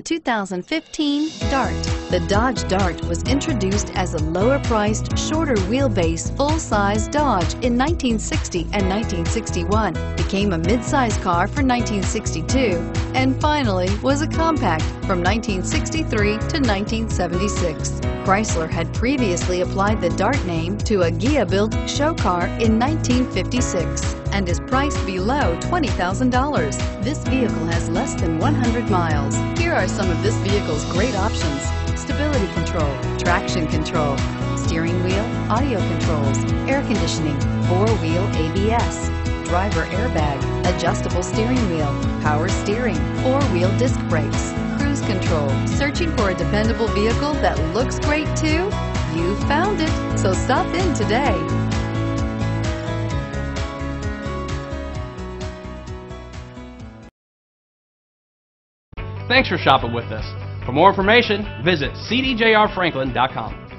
The 2015 Dart. The Dodge Dart was introduced as a lower-priced, shorter wheelbase, full-size Dodge in 1960 and 1961, became a mid-size car for 1962, and finally was a compact from 1963 to 1976. Chrysler had previously applied the Dart name to a Ghia-built show car in 1956 and is priced below $20,000. This vehicle has less than 100 miles. Here are some of this vehicle's great options: stability control, traction control, steering wheel audio controls, air conditioning, four-wheel ABS, driver airbag, adjustable steering wheel, power steering, four-wheel disc brakes, cruise control. Searching for a dependable vehicle that looks great too? You found it, so stop in today. Thanks for shopping with us. For more information, visit cdjrfranklin.com.